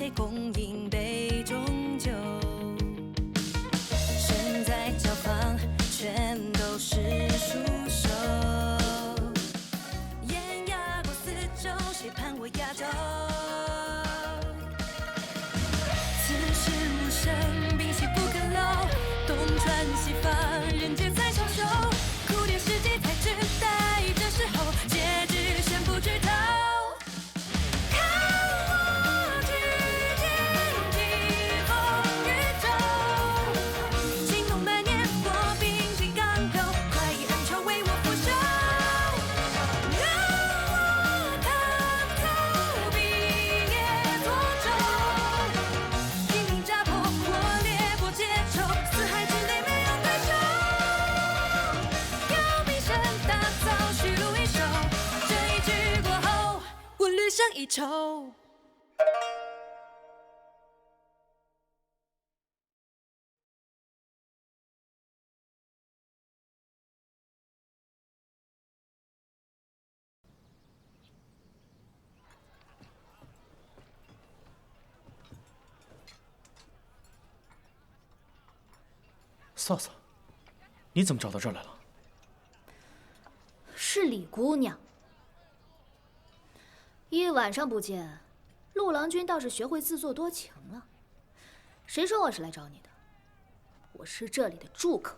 谁共饮杯中酒？身在教坊，全都是束手。烟压过四周，谁盼我压轴？此时无声，屏息不可漏。东传西放，人间才消瘦。古典世纪才知，待这时候，结局先不剧透。胜一筹。嫂嫂，你怎么找到这儿来了？是李姑娘。一晚上不见，陆郎君倒是学会自作多情了。谁说我是来找你的？我是这里的住客。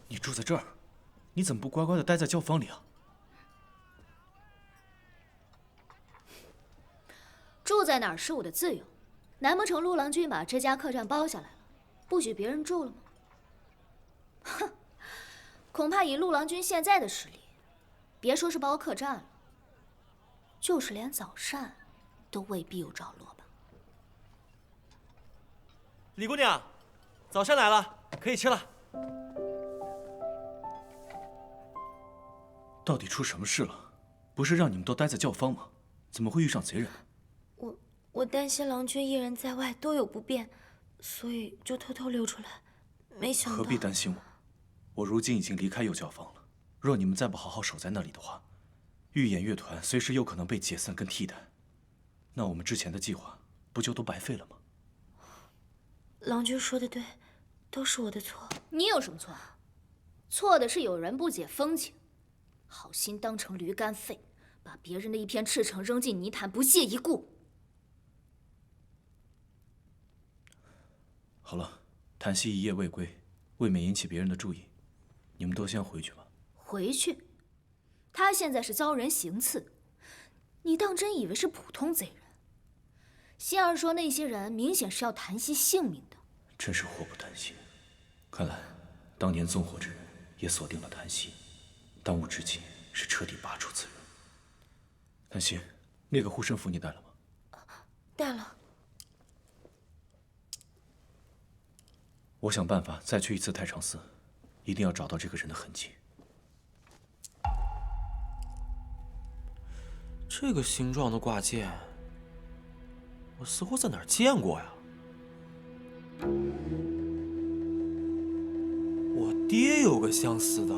你住在这儿，你怎么不乖乖的待在教坊里啊？住在哪儿是我的自由，难不成陆郎君把这家客栈包下来了，不许别人住了吗？哼，恐怕以陆郎君现在的实力，别说是包客栈了，就是连早膳都未必有着落吧。李姑娘，早膳来了，可以吃了。到底出什么事了？不是让你们都待在教坊吗？怎么会遇上贼人？我担心郎君一人在外都有不便，所以就偷偷溜出来。没想到何必担心我？我如今已经离开右教坊了。若你们再不好好守在那里的话，御演乐团随时有可能被解散跟替代，那我们之前的计划不就都白费了吗？郎君说的对，都是我的错。你有什么错？错的是有人不解风情，好心当成驴肝肺，把别人的一片赤诚扔进泥潭，不屑一顾。好了，檀溪一夜未归，未免引起别人的注意，你们都先回去吧。回去？他现在是遭人行刺，你当真以为是普通贼人？仙儿说那些人明显是要檀溪性命的。真是祸不单行，看来当年纵火之人也锁定了檀溪，当务之急是彻底拔除此人。檀溪，那个护身符你带了吗？带了。我想办法再去一次太常寺，一定要找到这个人的痕迹。这个形状的挂件，我似乎在哪儿见过呀？我爹有个相似的，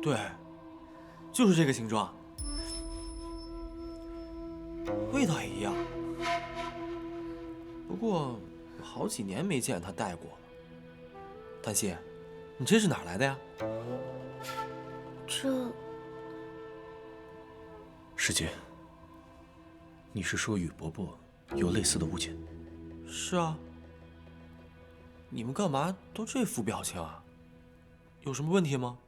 对，就是这个形状，味道也一样。不过我好几年没见他戴过了。檀溪，你这是哪儿来的呀？这……师姐，你是说宇伯伯有类似的物件？是啊。你们干嘛都这副表情啊？有什么问题吗？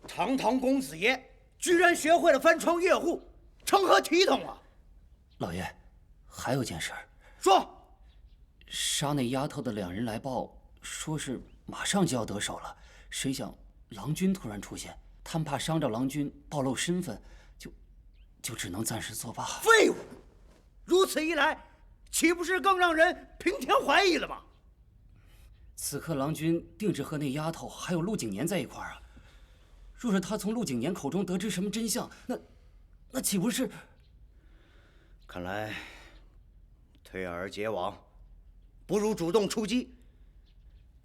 堂堂公子爷，居然学会了翻窗越户，成何体统啊！老爷，还有件事儿。说。杀那丫头的两人来报，说是马上就要得手了，谁想郎君突然出现，他们怕伤着郎君暴露身份，就只能暂时作罢。废物！如此一来，岂不是更让人平添怀疑了吗？此刻郎君定是和那丫头还有陆景年在一块儿啊。若是他从陆景年口中得知什么真相，那岂不是……看来退而结网，不如主动出击。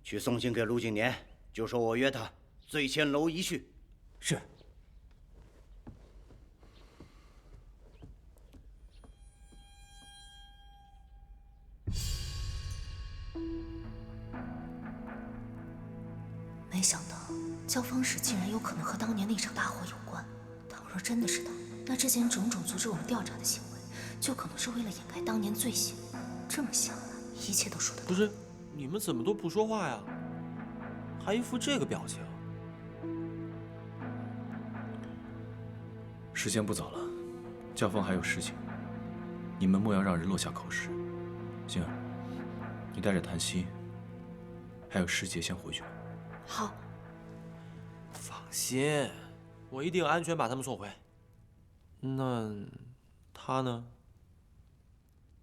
去送信给陆景年，就说我约他醉仙楼一叙。是。没想到焦方氏竟然有可能和当年那场大火有关。倘若真的是他，那之前种种阻止我们调查的行为，就可能是为了掩盖当年罪行。这么想来，一切都说得通。不是，你们怎么都不说话呀？还一副这个表情。时间不早了，教坊还有事情，你们莫要让人落下口实。星儿，你带着檀溪，还有师姐先回去吧。好，放心，我一定安全把他们送回。那他呢？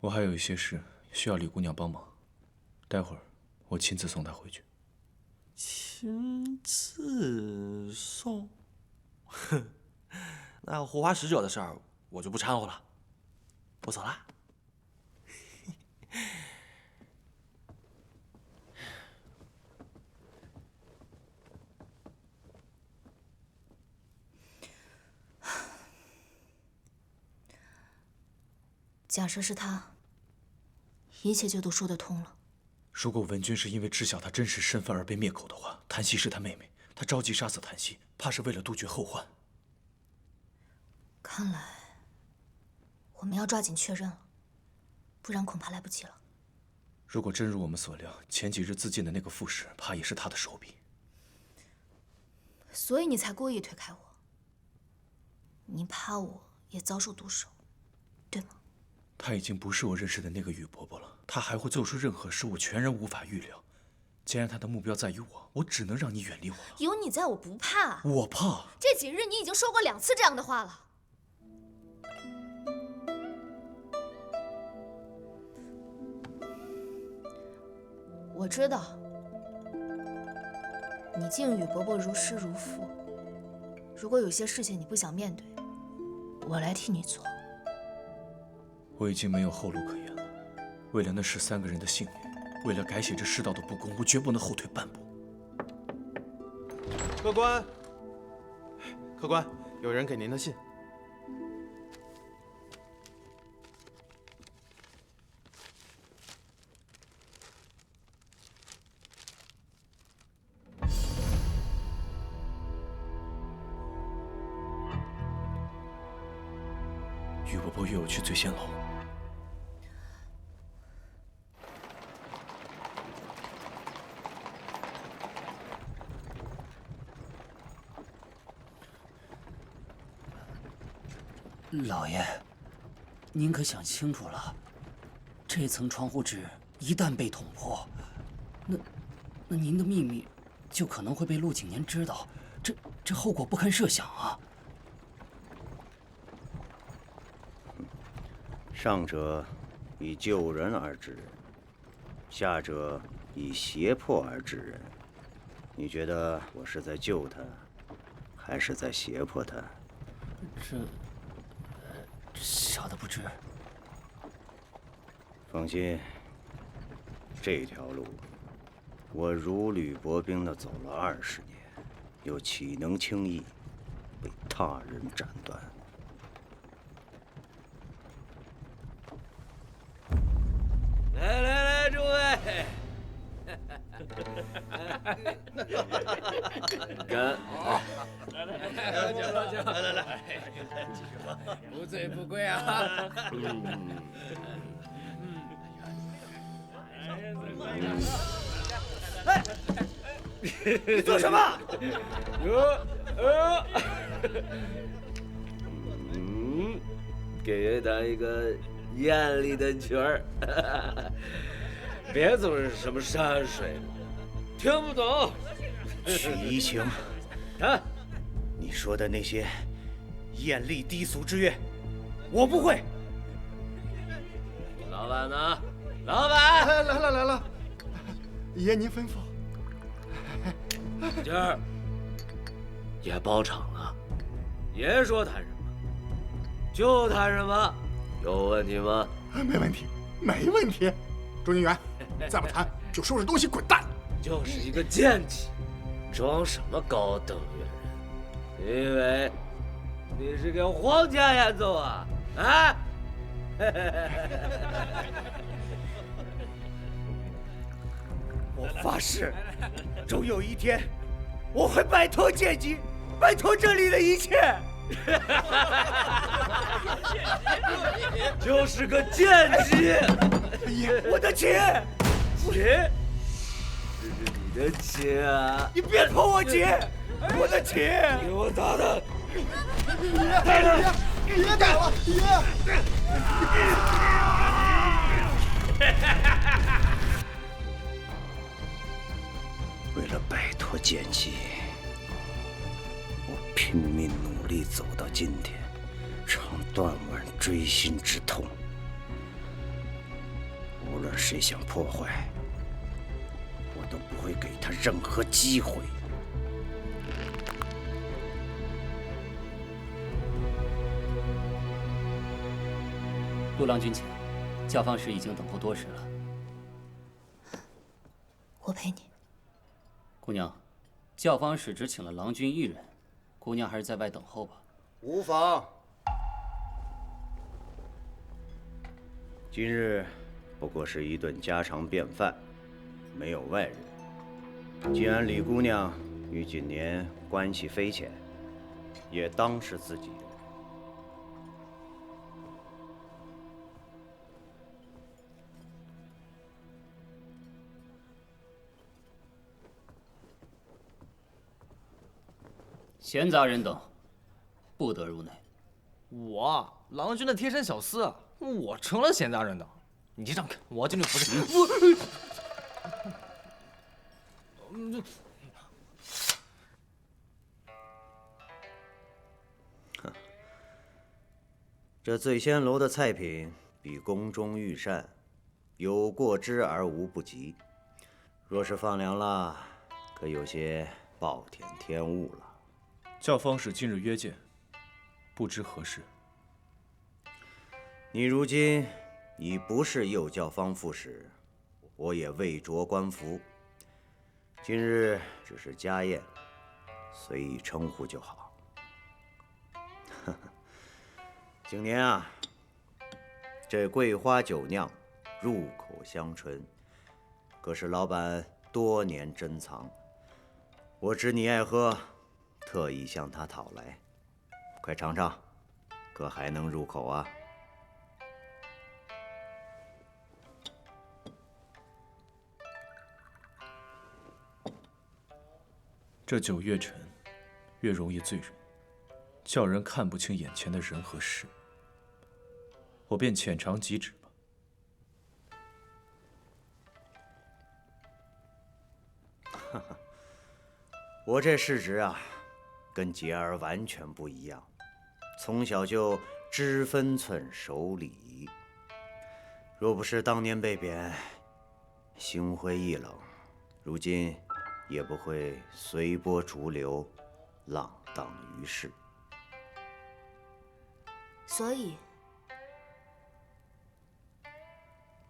我还有一些事需要李姑娘帮忙，待会儿我亲自送她回去。亲自送？哼，那护花使者的事儿我就不掺和了，我走了。假设是他，一切就都说得通了。如果文君是因为知晓她真实身份而被灭口的话，檀溪是她妹妹，她着急杀死檀溪，怕是为了杜绝后患。看来我们要抓紧确认了，不然恐怕来不及了。如果真如我们所料，前几日自尽的那个副使，怕也是他的手笔。所以你才故意推开我，你怕我也遭受毒手，对吗？他已经不是我认识的那个雨伯伯了，他还会做出任何事，我全然无法预料。既然他的目标在于我只能让你远离我了。有你在，我不怕。我怕。这几日你已经说过2次这样的话了。我知道，你敬雨伯伯如师如父。如果有些事情你不想面对，我来替你做。我已经没有后路可言了。为了那13个人的性命，为了改写这世道的不公，我绝不能后退半步。客官，客官，有人给您的信。雨伯伯约我去醉仙楼。老爷，您可想清楚了？这层窗户纸一旦被捅破，那您的秘密就可能会被陆景年知道，这后果不堪设想啊！上者以救人而治人，下者以胁迫而治人。你觉得我是在救他，还是在胁迫他？小的不知。放心，这条路我如履薄冰地走了20年，又岂能轻易被他人斩断？来，诸位，干！来，不醉不归啊！哎，你做什么？给他一个艳丽的曲儿，别总是什么山水，听不懂。曲怡情，啊，你说的那些艳丽低俗之乐，我不会。老板呢？老板，来了，爷您吩咐。今儿也包场了，爷说谈什么就谈什么，有问题吗？没问题，没问题。周宁远，再不谈就收拾东西滚蛋。就是一个贱气，装什么高等乐人？你以为你是给皇家演奏啊？啊！我发誓，终有一天，我会摆脱阶级，摆脱这里的一切。就是个贱籍！我的钱，钱，这是你的钱啊！你别碰我钱，我的钱！给我打他！别打了，爷！为了摆脱阶级，我拼命努力走到今天，尝断腕锥心之痛。无论谁想破坏，我都不会给他任何机会。陆郎君，请，教坊使已经等候多时了。我陪你。姑娘，教坊使只请了郎君一人，姑娘还是在外等候吧。无妨。今日不过是一顿家常便饭，没有外人。既然李姑娘与锦年关系匪浅，也当是自己人。闲杂人等，不得入内。我郎君的贴身小厮，我成了闲杂人等。你让开，我要进去扶着。这醉仙楼的菜品比宫中御膳，有过之而无不及。若是放凉了，可有些暴殄天物了。教坊使今日约见，不知何事。你如今已不是右教坊副使，我也未着官服。今日只是家宴，随意称呼就好。景年啊，这桂花酒酿入口香醇，可是老板多年珍藏。我知你爱喝，特意向他讨来。快尝尝，可还能入口啊？这酒越陈，越容易醉人，叫人看不清眼前的人和事。我便浅尝即止吧。我这世侄啊，跟杰儿完全不一样，从小就知分寸、守礼仪。若不是当年被贬，心灰意冷，如今也不会随波逐流，浪荡于世。所以，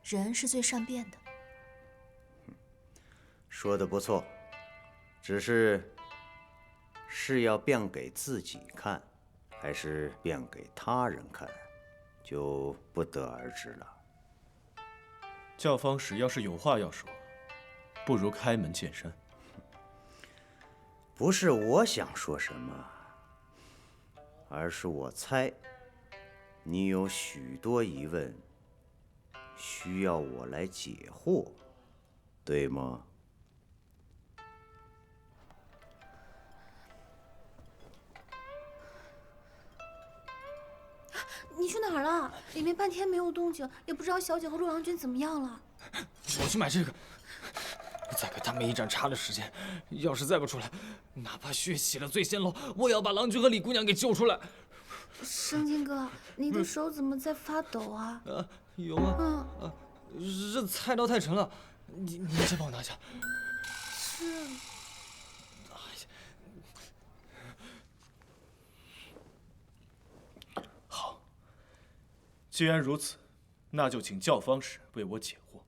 人是最善变的。说得不错，只是要变给自己看，还是变给他人看，就不得而知了。教坊使要是有话要说，不如开门见山。不是我想说什么，而是我猜你有许多疑问，需要我来解惑，对吗？你去哪儿了？里面半天没有动静，也不知道小姐和陆郎君怎么样了。我去买这个。再给他们一盏茶的时间，要是再不出来，哪怕血洗了醉仙楼，我也要把郎君和李姑娘给救出来。生津哥，你的手怎么在发抖啊？有吗？这菜刀太沉了，你先帮我拿下。是。好，既然如此，那就请教坊使为我解惑。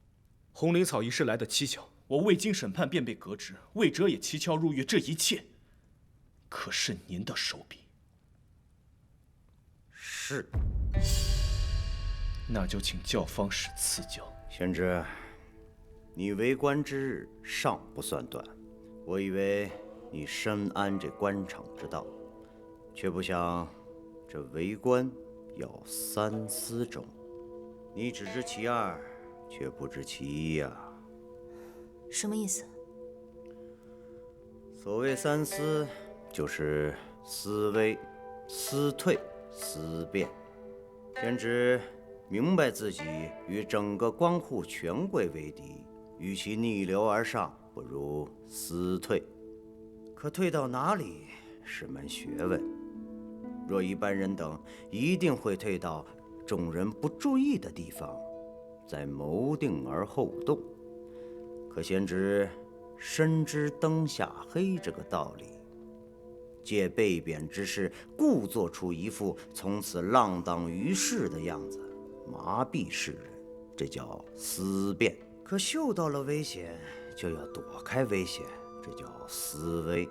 红灵草一事来得蹊跷，我未经审判便被革职，魏哲也蹊跷入狱，这一切可是您的手笔？是。那就请教坊使赐教。宣之，你为官之日尚不算短，我以为你深谙这官场之道，却不想这为官要三思中。你只知其二，却不知其一呀。什么意思？所谓三思，就是思危、思退、思变。先知明白自己与整个光护权贵为敌，与其逆流而上，不如思退。可退到哪里是门学问。若一般人等，一定会退到众人不注意的地方，再谋定而后动。可贤侄深知灯下黑这个道理，借被贬之事，故做出一副从此浪荡于世的样子，麻痹世人，这叫思变。可嗅到了危险，就要躲开危险，这叫思危。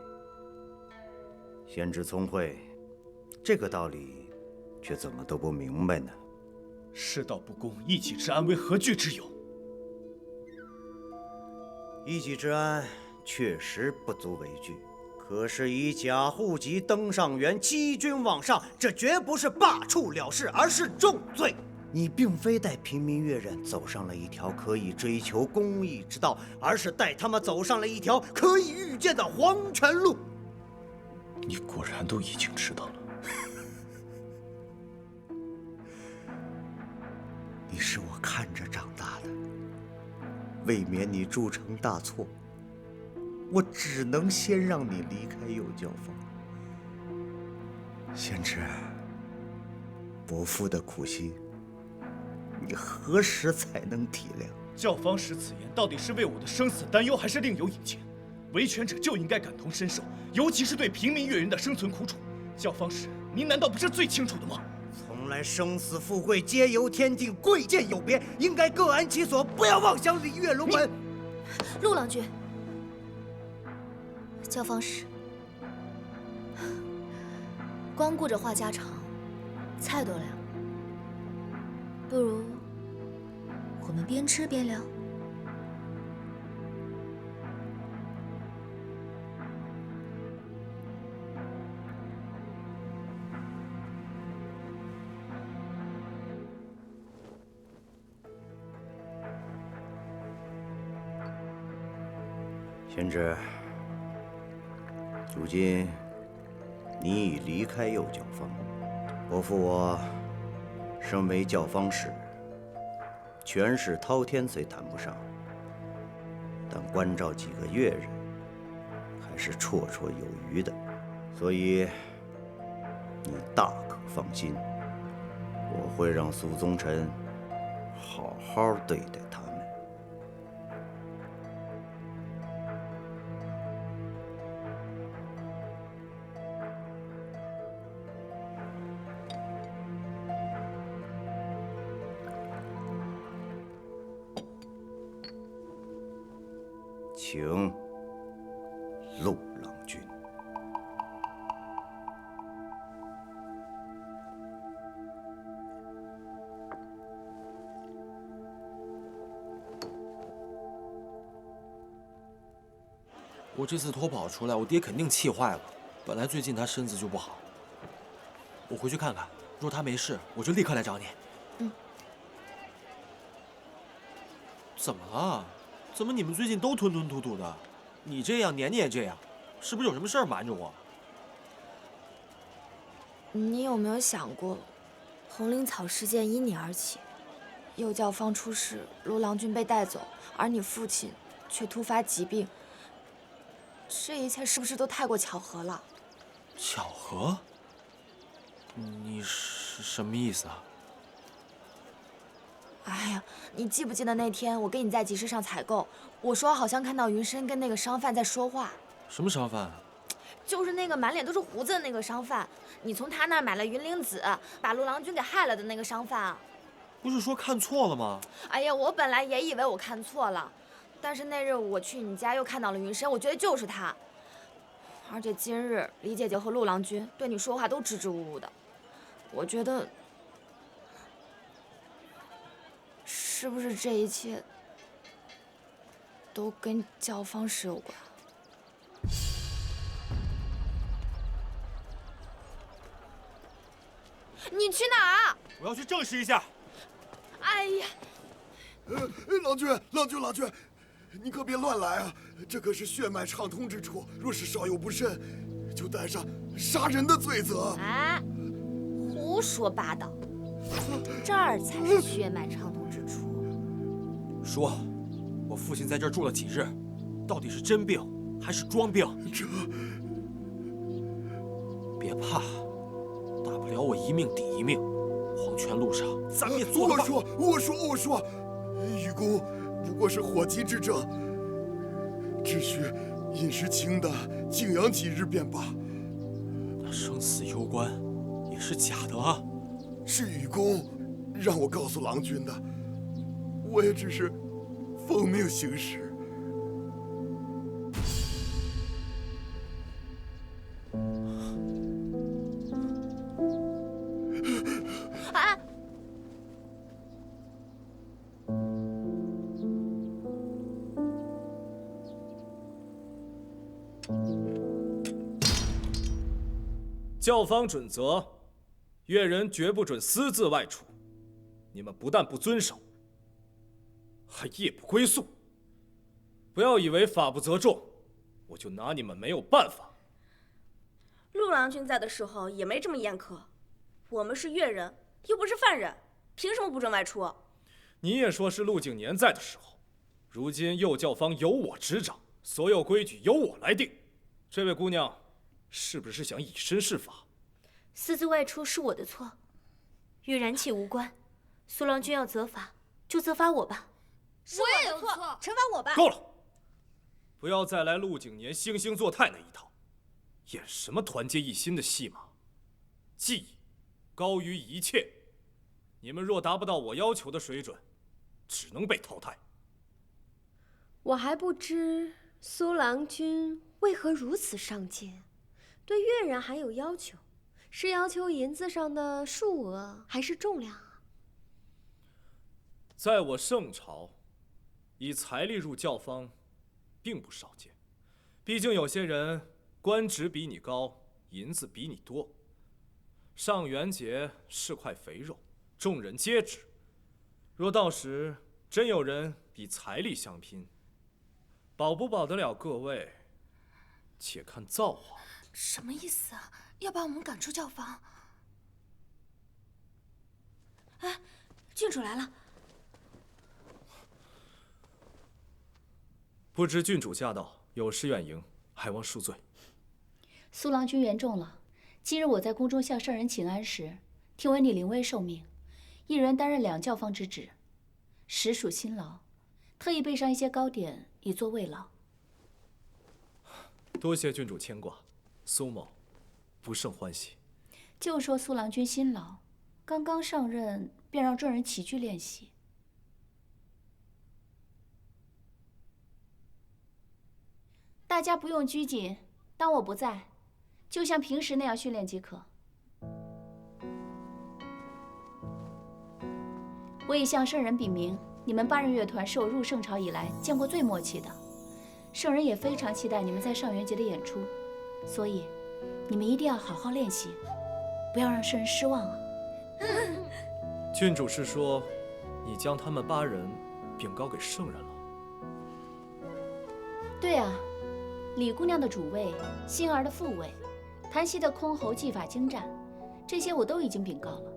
贤侄聪慧，这个道理却怎么都不明白呢？世道不公，一己之安为何惧之有？一己之安确实不足为惧，可是以假户籍登上元，欺君罔上，这绝不是罢黜了事，而是重罪。你并非带平民越人走上了一条可以追求公义之道，而是带他们走上了一条可以预见的黄泉路。你果然都已经知道了。你是我看着长大的，为免你铸成大错，我只能先让你离开右教坊。贤侄，伯父的苦心，你何时才能体谅？教坊使此言，到底是为我的生死担忧，还是另有隐情？维权者就应该感同身受，尤其是对平民越人的生存苦楚。教坊使，您难道不是最清楚的吗？从来生死富贵皆由天定，贵贱有别，应该各安其所，不要妄想礼乐龙门。陆郎君，教坊使，光顾着话家常，菜多凉，不如我们边吃边聊。贤侄，如今你已离开右教坊，伯父我身为教坊使，权势滔天虽谈不上，但关照几个越人还是绰绰有余的，所以你大可放心，我会让苏宗臣好好对待他们。请陆郎君。我这次脱跑出来，我爹肯定气坏了。本来最近他身子就不好，我回去看看，若他没事，我就立刻来找你。嗯。怎么了？怎么你们最近都吞吞吐吐的？你这样，年年也这样，是不是有什么事儿瞒着我？你有没有想过，红灵草事件因你而起，右教坊出事，陆郎君被带走，而你父亲却突发疾病，这一切是不是都太过巧合了？巧合？你是什么意思啊？哎呀，你记不记得那天我跟你在集市上采购，我说好像看到云深跟那个商贩在说话。什么商贩？就是那个满脸都是胡子的那个商贩，你从他那儿买了云灵子，把陆郎君给害了的那个商贩啊。不是说看错了吗？哎呀，我本来也以为我看错了，但是那日我去你家又看到了云深，我觉得就是他。而且今日李姐姐和陆郎君对你说话都支支吾吾的，我觉得是不是这一切都跟教坊使有关？我要去证实一下。哎呀，郎君，你可别乱来啊！这可是血脉畅通之处，若是稍有不慎，就带上杀人的罪责。哎，胡说八道，这儿才是血脉畅通之处。说，我父亲在这儿住了几日，到底是真病还是装病？别怕，大不了我一命抵一命。黄泉路上，咱们也做了吧。我说，愚公不过是火急之症，只需饮食清淡，静养几日便罢。那生死攸关，也是假的啊。是愚公让我告诉郎君的，我也只是奉命行事。教坊准则，越人绝不准私自外出。你们不但不遵守，还夜不归宿。不要以为法不责众，我就拿你们没有办法。陆郎君在的时候也没这么严苛。我们是越人，又不是犯人，凭什么不准外出？你也说是陆景年在的时候，如今右教坊由我执掌，所有规矩由我来定。这位姑娘，是不是想以身试法？私自外出是我的错，与然妾无关。苏郎君要责罚，就责罚我吧。是我的错，惩罚我吧。够了！不要再来陆景年惺惺作态那一套，演什么团结一心的戏码？技艺高于一切，你们若达不到我要求的水准，只能被淘汰。我还不知苏郎君为何如此上进，对越人还有要求，是要求银子上的数额还是重量啊？在我圣朝，以财力入教坊，并不少见。毕竟有些人官职比你高，银子比你多。上元节是块肥肉，众人皆知。若到时真有人以财力相拼，保不保得了各位，且看造化。什么意思啊？要把我们赶出教坊？哎，郡主来了。不知郡主驾到，有失远迎，还望恕罪。苏郎君言重了。今日我在宫中向圣人请安时，听闻你临危受命，一人担任2教坊之职，实属辛劳，特意备上一些糕点以作慰劳。多谢郡主牵挂，苏某不胜欢喜。就说苏郎君辛劳，刚刚上任便让众人齐聚练习。大家不用拘谨，当我不在，就像平时那样训练即可。我已向圣人禀明，你们8人乐团是我入圣朝以来见过最默契的，圣人也非常期待你们在上元节的演出，所以你们一定要好好练习，不要让圣人失望啊！郡主是说，你将他们8人禀告给圣人了？对啊。李姑娘的主位，馨儿的副位，檀溪的箜篌技法精湛，这些我都已经禀告了。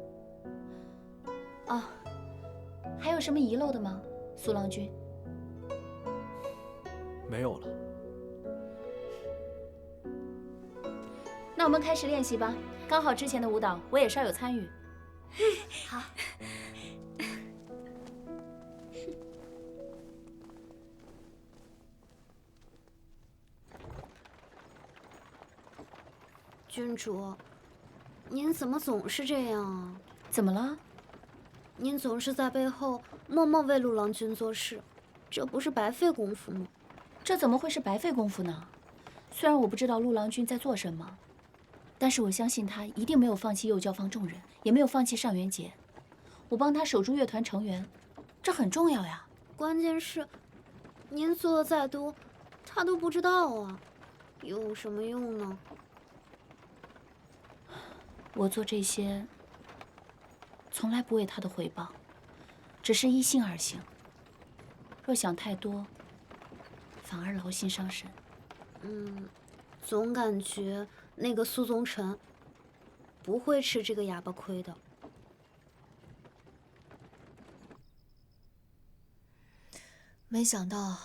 啊，还有什么遗漏的吗，苏郎君？没有了。那我们开始练习吧。刚好之前的舞蹈我也稍有参与。好。郡主，您怎么总是这样啊？怎么了？您总是在背后默默为陆郎君做事，这不是白费功夫吗？这怎么会是白费功夫呢？虽然我不知道陆郎君在做什么，但是我相信他一定没有放弃右教坊众人，也没有放弃上元节。我帮他守住乐团成员，这很重要呀。关键是，您做的再多，他都不知道啊，有什么用呢？我做这些从来不为他的回报，只是依性而行。若想太多，反而劳心伤神。总感觉那个苏宗臣不会吃这个哑巴亏的。没想到，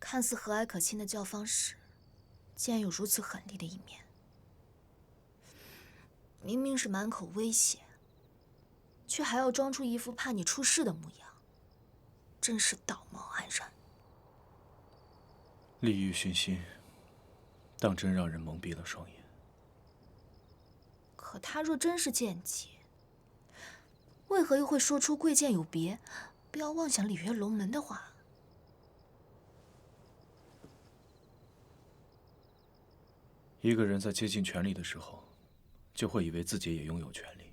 看似和蔼可亲的教坊使，竟然有如此狠厉的一面。明明是满口威胁，却还要装出一副怕你出事的模样，真是道貌岸然。利欲熏心，当真让人蒙蔽了双眼。可他若真是贱籍，为何又会说出贵贱有别，不要妄想礼约龙门的话？一个人在接近权力的时候，就会以为自己也拥有权力。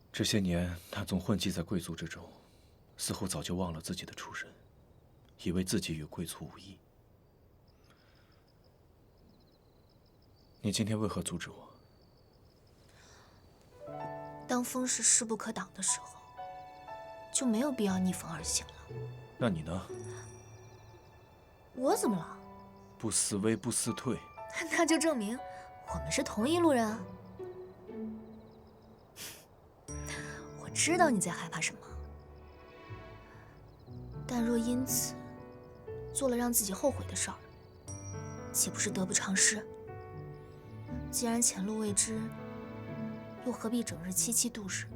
这些年，他总混迹在贵族之中，似乎早就忘了自己的出身，以为自己与贵族无异。你今天为何阻止我？当风势势不可挡的时候，就没有必要逆风而行了。那你呢？我怎么了？不思威，不思退。那就证明我们是同一路人啊！我知道你在害怕什么，但若因此做了让自己后悔的事儿，岂不是得不偿失？既然前路未知，又何必整日凄凄度日？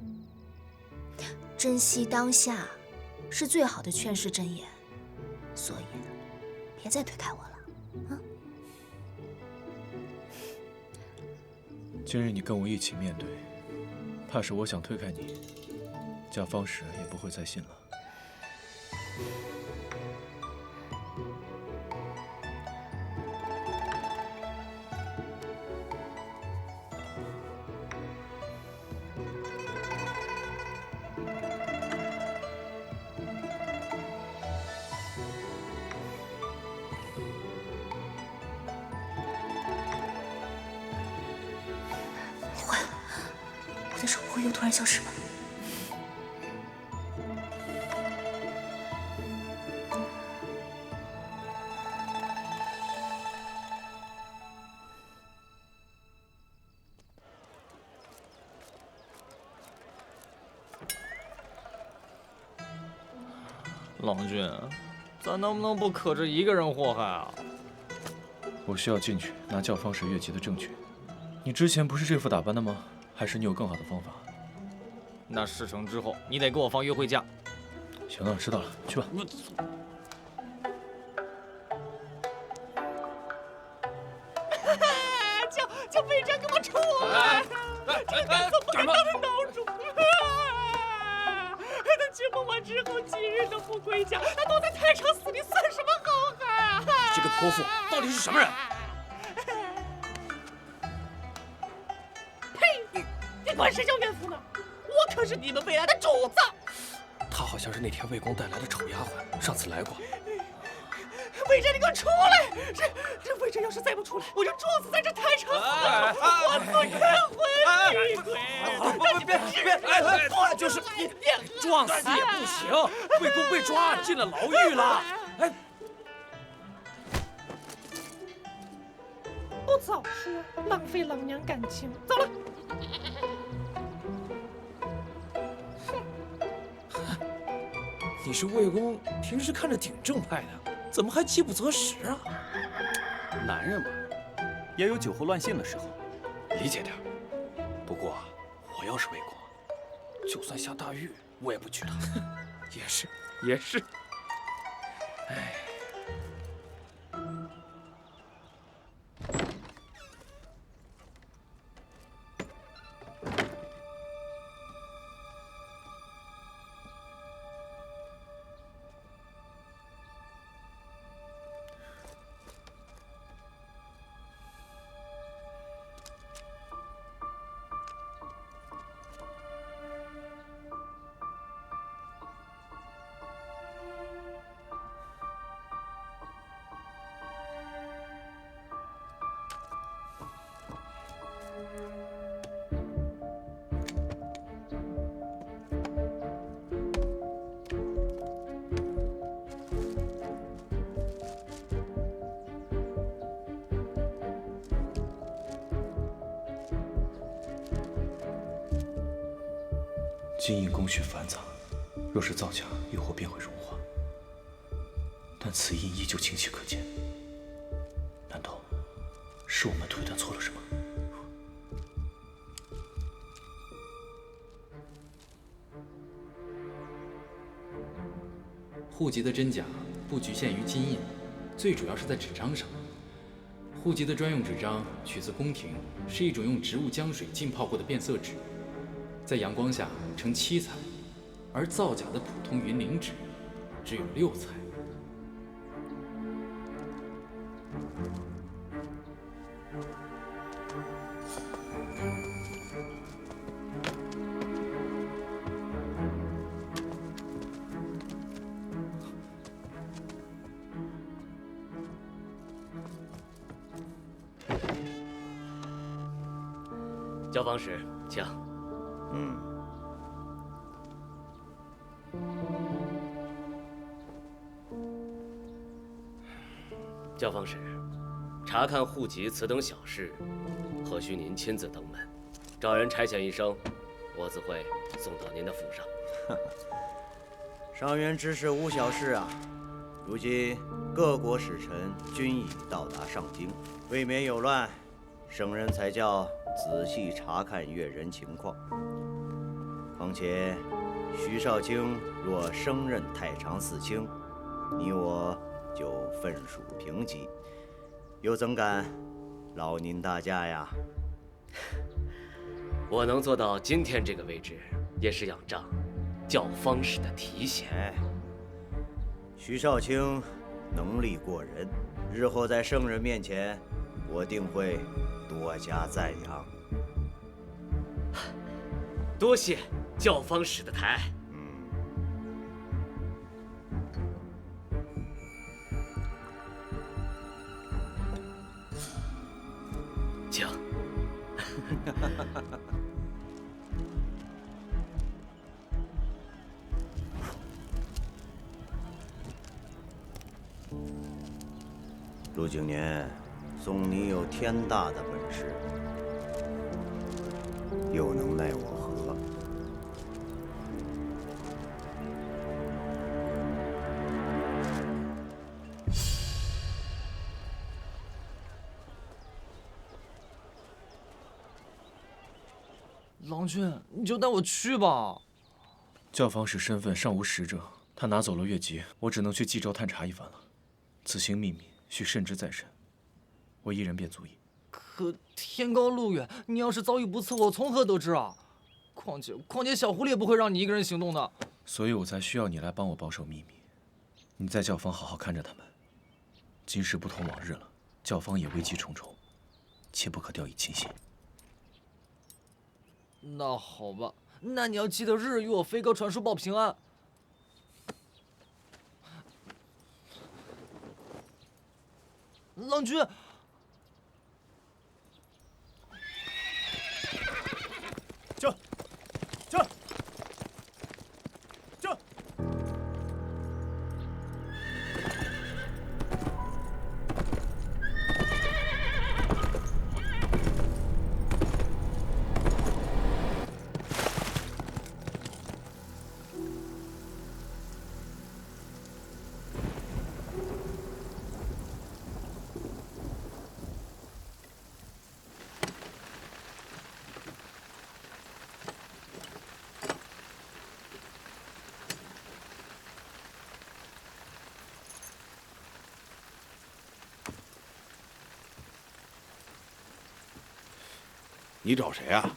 珍惜当下是最好的劝世箴言，所以别再推开我了。今日你跟我一起面对，怕是我想推开你，教坊使也不会再信了。我的手不会又突然消失吧？郎君，咱能不能不可着一个人祸害啊？我需要进去拿教坊使越级的证据。你之前不是这副打扮的吗？还是你有更好的方法？那事成之后，你得给我放约会假。行了，知道了，去吧。叫魏征给我出来！这个怎么给他们闹主？他结婚完之后几日都不归家，他躲在太常寺里算什么好汉啊？这个泼妇到底是什么人？呸！你管谁叫怨妇呢？我可是你们未来的主子。她好像是那天魏公带来的丑丫鬟，上次来过。魏征，你给我出来！这魏征要是再不出来，我就撞死在这太常寺的我做冤魂女鬼！别，就是你撞死也不行。魏公被抓进了牢狱了。哎，不早说，浪费老娘感情。走了。你是魏公，平时看着挺正派的，怎么还饥不择食啊？男人嘛，也有酒后乱性的时候，理解点。不过，我要是魏公，就算下大狱，我也不娶她。也是。哎。金印工序繁杂，若是造假，玉火便会融化。但此印依旧清晰可见，难道是我们推断错了什么？户籍的真假不局限于金印，最主要是在纸张上。户籍的专用纸张取自宫廷，是一种用植物浆水浸泡过的变色纸，在阳光下呈7彩，而造假的普通云灵纸只有6彩。教坊使，请。教坊使，查看户籍此等小事，何须您亲自登门？找人差遣一声，我自会送到您的府上。上元之事无小事啊！如今各国使臣均已到达上京，为免有乱，圣人才叫仔细查看阅人情况。况且徐少卿若升任太常寺卿，你我就分属平级，又怎敢劳您大驾呀？我能做到今天这个位置，也是仰仗教坊使的提携。徐少卿能力过人，日后在圣人面前，我定会多加赞扬。多谢教坊使的抬爱。请。陆景年，纵你有天大的本事，又能奈我何？郎君，你就带我去吧。教坊使身份尚无实证，他拿走了月籍，我只能去冀州探查一番了。此行秘密，需慎之再慎。我一人便足矣。可天高路远，你要是遭遇不测，我从何得知啊？况且小狐狸也不会让你一个人行动的。所以我才需要你来帮我保守秘密。你在教坊好好看着他们。今时不同往日了，教坊也危机重重，切不可掉以轻心。那好吧，那你要记得日日与我飞鸽传书报平安。郎君，驾！你找谁啊？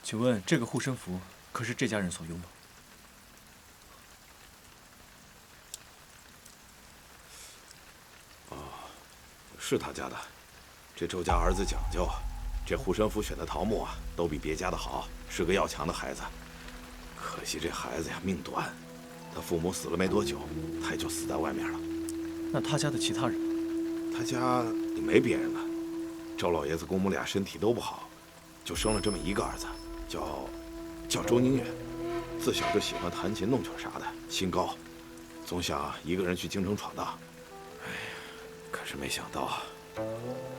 请问这个护身符可是这家人所用吗？是他家的。这周家儿子讲究，这护身符选的桃木啊，都比别家的好，是个要强的孩子。可惜这孩子呀命短，他父母死了没多久，他也就死在外面了。那他家的其他人？他家也没别人了。周老爷子公母俩身体都不好，就生了这么一个儿子，叫周宁远。自小就喜欢弹琴弄曲啥的，心高，总想一个人去京城闯荡。哎呀，可是没想到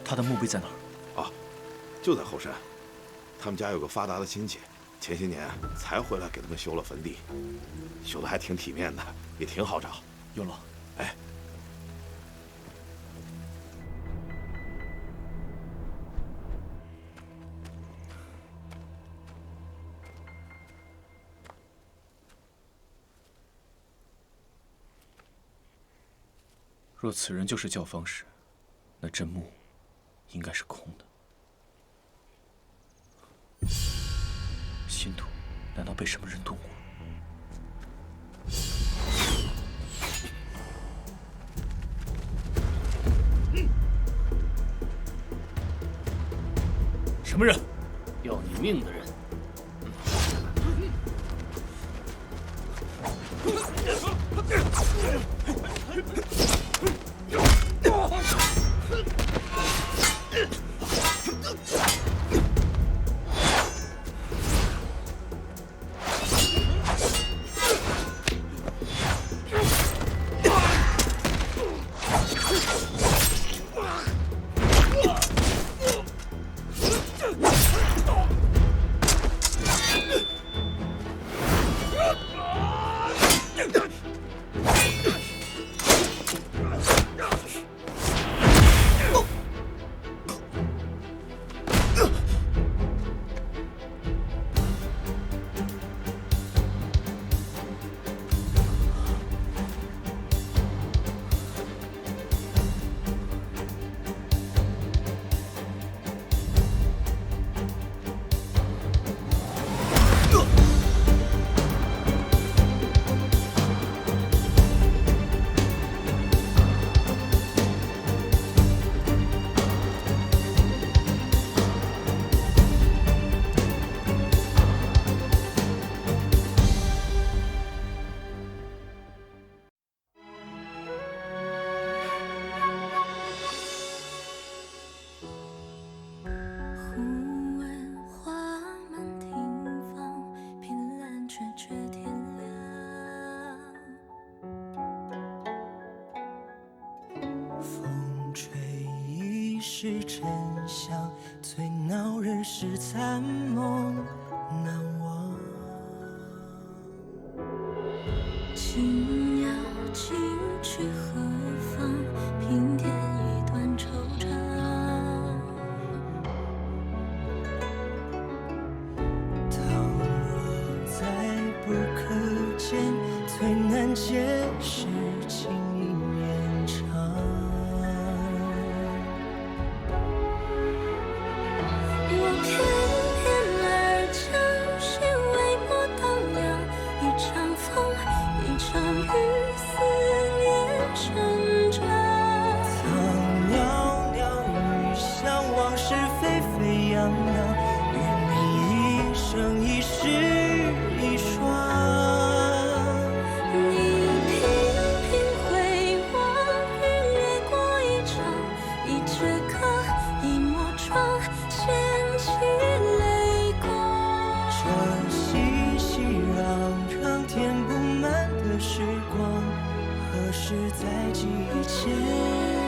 他的墓碑在哪儿？啊，就在后山。他们家有个发达的亲戚，前些年才回来给他们修了坟地，修的还挺体面的，也挺好找。有了。哎。 若此人就是教方时，那真墓应该是空的。新土难道被什么人动过？什么人？要你命的人！ 是真相，最恼人是残梦难忘。情要尽去何方？平添一段惆怅。倘若再不可见，最难解是情意绵长。 是在记忆前。